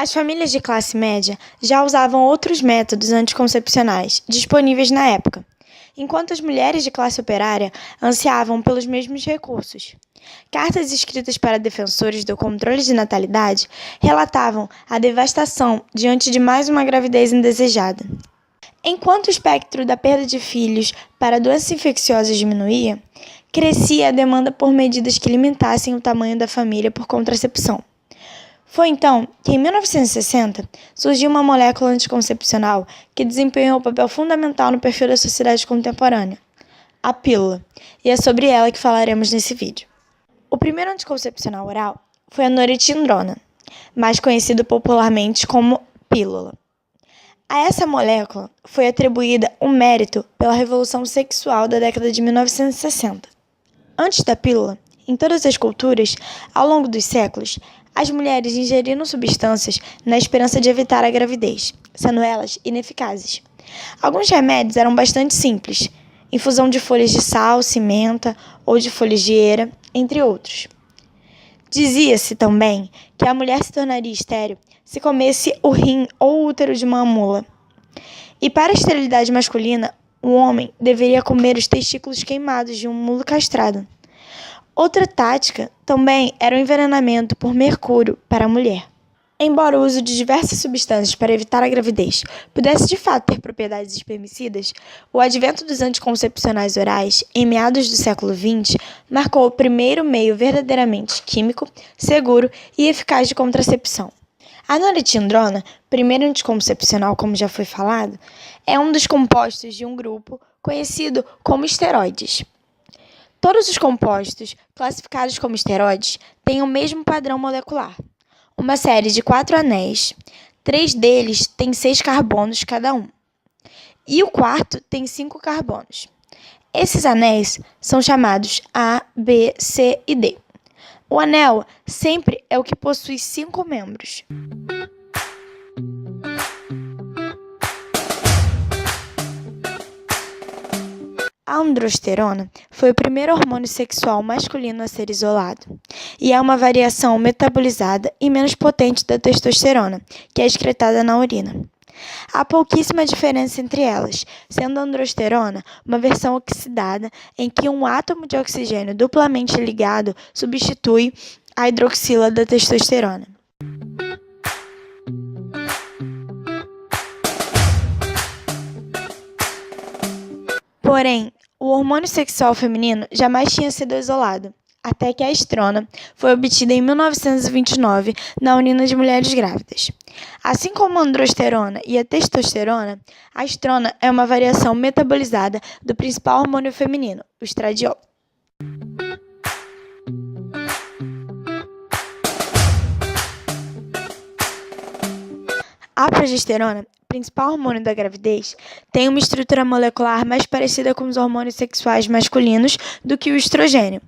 As famílias de classe média já usavam outros métodos anticoncepcionais disponíveis na época, enquanto as mulheres de classe operária ansiavam pelos mesmos recursos. Cartas escritas para defensores do controle de natalidade relatavam a devastação diante de mais uma gravidez indesejada. Enquanto o espectro da perda de filhos para doenças infecciosas diminuía, crescia a demanda por medidas que limitassem o tamanho da família por contracepção. Foi então que, em 1960, surgiu uma molécula anticoncepcional que desempenhou um papel fundamental no perfil da sociedade contemporânea, a pílula, e é sobre ela que falaremos nesse vídeo. O primeiro anticoncepcional oral foi a noretindrona, mais conhecido popularmente como pílula. A essa molécula foi atribuída o mérito pela revolução sexual da década de 1960. Antes da pílula, em todas as culturas, ao longo dos séculos, as mulheres ingeriram substâncias na esperança de evitar a gravidez, sendo elas ineficazes. Alguns remédios eram bastante simples, infusão de folhas de salsa, menta ou de folhas de eira, entre outros. Dizia-se também que a mulher se tornaria estéril se comesse o rim ou o útero de uma mula. E para a esterilidade masculina, o homem deveria comer os testículos queimados de um mulo castrado. Outra tática também era o envenenamento por mercúrio para a mulher. Embora o uso de diversas substâncias para evitar a gravidez pudesse de fato ter propriedades espermicidas, o advento dos anticoncepcionais orais, em meados do século XX, marcou o primeiro meio verdadeiramente químico, seguro e eficaz de contracepção. A noretindrona, primeiro anticoncepcional como já foi falado, é um dos compostos de um grupo conhecido como esteroides. Todos os compostos classificados como esteroides têm o mesmo padrão molecular. Uma série de 4 anéis, 3 deles têm 6 carbonos cada um, e o quarto tem 5 carbonos. Esses anéis são chamados A, B, C e D. O anel sempre é o que possui 5 membros. A androsterona foi o primeiro hormônio sexual masculino a ser isolado, e é uma variação metabolizada e menos potente da testosterona, que é excretada na urina. Há pouquíssima diferença entre elas, sendo a androsterona uma versão oxidada em que um átomo de oxigênio duplamente ligado substitui a hidroxila da testosterona. Porém, o hormônio sexual feminino jamais tinha sido isolado, até que a estrona foi obtida em 1929 na urina de mulheres grávidas. Assim como a androsterona e a testosterona, a estrona é uma variação metabolizada do principal hormônio feminino, o estradiol. A progesterona, principal hormônio da gravidez, tem uma estrutura molecular mais parecida com os hormônios sexuais masculinos do que o estrogênio.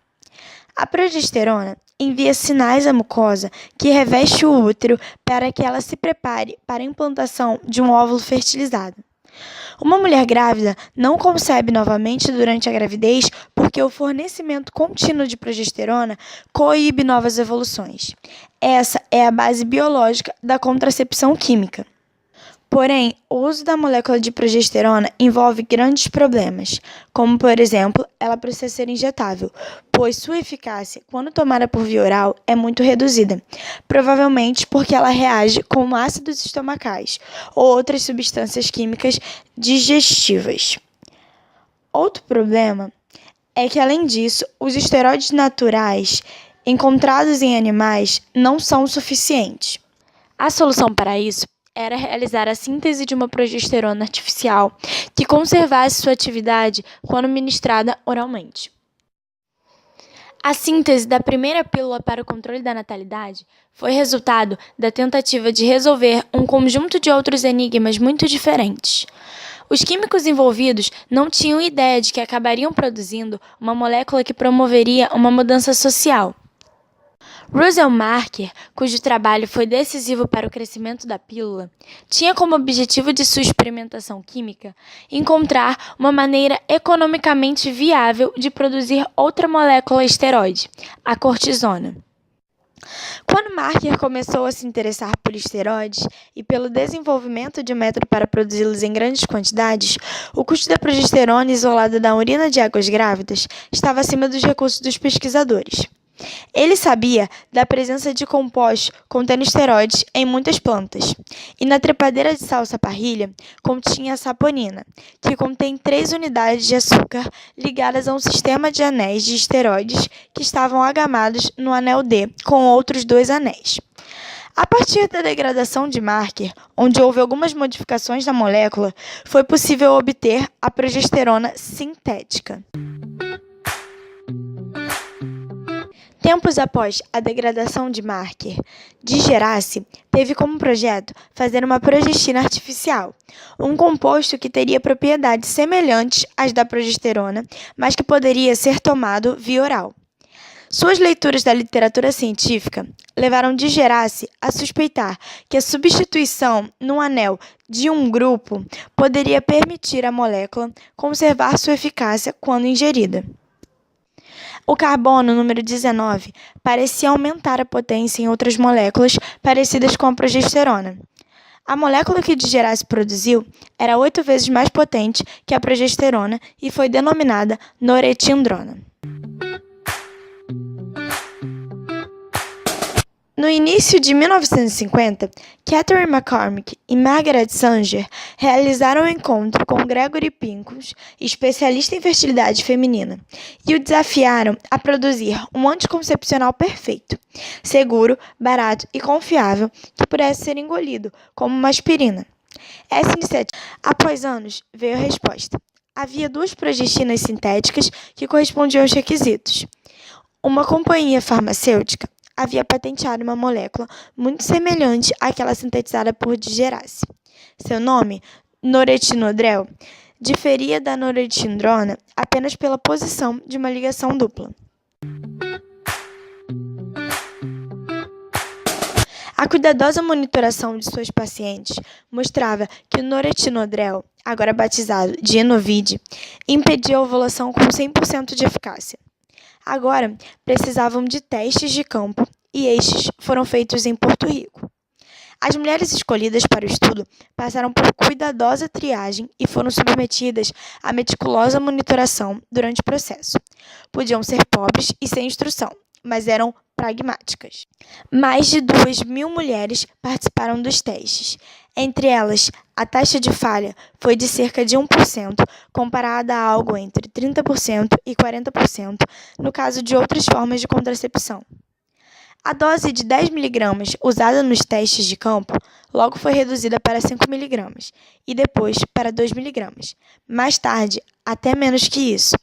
A progesterona envia sinais à mucosa que reveste o útero para que ela se prepare para a implantação de um óvulo fertilizado. Uma mulher grávida não concebe novamente durante a gravidez porque o fornecimento contínuo de progesterona coíbe novas evoluções. Essa é a base biológica da contracepção química. Porém, o uso da molécula de progesterona envolve grandes problemas, como, por exemplo, ela precisa ser injetável, pois sua eficácia, quando tomada por via oral, é muito reduzida, provavelmente porque ela reage com ácidos estomacais ou outras substâncias químicas digestivas. Outro problema é que, além disso, os esteroides naturais encontrados em animais não são suficientes. A solução para isso era realizar a síntese de uma progesterona artificial que conservasse sua atividade quando ministrada oralmente. A síntese da primeira pílula para o controle da natalidade foi resultado da tentativa de resolver um conjunto de outros enigmas muito diferentes. Os químicos envolvidos não tinham ideia de que acabariam produzindo uma molécula que promoveria uma mudança social. Russell Marker, cujo trabalho foi decisivo para o crescimento da pílula, tinha como objetivo de sua experimentação química encontrar uma maneira economicamente viável de produzir outra molécula esteroide, a cortisona. Quando Marker começou a se interessar por esteroides e pelo desenvolvimento de um método para produzi-los em grandes quantidades, o custo da progesterona isolada da urina de águas grávidas estava acima dos recursos dos pesquisadores. Ele sabia da presença de compostos contendo esteroides em muitas plantas, e na trepadeira de salsa-parrilha continha a saponina, que contém 3 unidades de açúcar ligadas a um sistema de anéis de esteroides que estavam agamados no anel D com outros 2 anéis. A partir da degradação de Marker, onde houve algumas modificações na molécula, foi possível obter a progesterona sintética. Tempos após a degradação de Marker de Gerace, teve como projeto fazer uma progestina artificial, um composto que teria propriedades semelhantes às da progesterona, mas que poderia ser tomado via oral. Suas leituras da literatura científica levaram de Gerace a suspeitar que a substituição no anel de um grupo poderia permitir à molécula conservar sua eficácia quando ingerida. O carbono número 19 parecia aumentar a potência em outras moléculas parecidas com a progesterona. A molécula que de Gerace produziu era 8 vezes mais potente que a progesterona e foi denominada noretindrona. No início de 1950, Catherine McCormick e Margaret Sanger realizaram um encontro com Gregory Pincus, especialista em fertilidade feminina, e o desafiaram a produzir um anticoncepcional perfeito, seguro, barato e confiável que pudesse ser engolido, como uma aspirina. Essa iniciativa, após anos, veio a resposta. Havia 2 progestinas sintéticas que correspondiam aos requisitos. Uma companhia farmacêutica havia patenteado uma molécula muito semelhante àquela sintetizada por de Gerace. Seu nome, noretinodrel, diferia da noretindrona apenas pela posição de uma ligação dupla. A cuidadosa monitoração de suas pacientes mostrava que o noretinodrel, agora batizado de Enovide, impedia a ovulação com 100% de eficácia. Agora, precisavam de testes de campo e estes foram feitos em Porto Rico. As mulheres escolhidas para o estudo passaram por cuidadosa triagem e foram submetidas a meticulosa monitoração durante o processo. Podiam ser pobres e sem instrução, mas eram pragmáticas. Mais de 2.000 mulheres participaram dos testes. Entre elas, a taxa de falha foi de cerca de 1%, comparada a algo entre 30% e 40% no caso de outras formas de contracepção. A dose de 10 mg usada nos testes de campo logo foi reduzida para 5 mg e depois para 2 mg. Mais tarde, até menos que isso.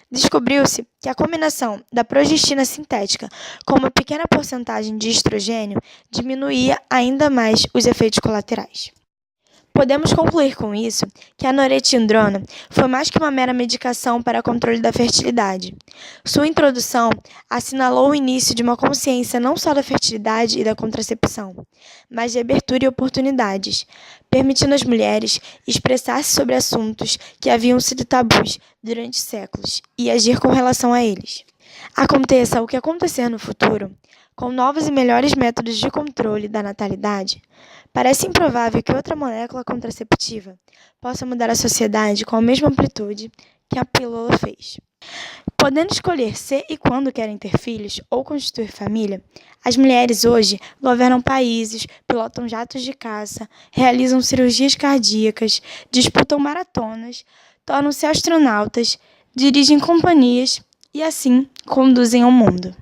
Descobriu-se que a combinação da progestina sintética com uma pequena porcentagem de estrogênio diminuía ainda mais os efeitos colaterais. Podemos concluir com isso que a noretindrona foi mais que uma mera medicação para controle da fertilidade. Sua introdução assinalou o início de uma consciência não só da fertilidade e da contracepção, mas de abertura e oportunidades, permitindo às mulheres expressar-se sobre assuntos que haviam sido tabus durante séculos e agir com relação a eles. Aconteça o que acontecer no futuro, com novos e melhores métodos de controle da natalidade, parece improvável que outra molécula contraceptiva possa mudar a sociedade com a mesma amplitude que a pílula fez. Podendo escolher se e quando querem ter filhos ou constituir família, as mulheres hoje governam países, pilotam jatos de caça, realizam cirurgias cardíacas, disputam maratonas, tornam-se astronautas, dirigem companhias e assim conduzem o mundo.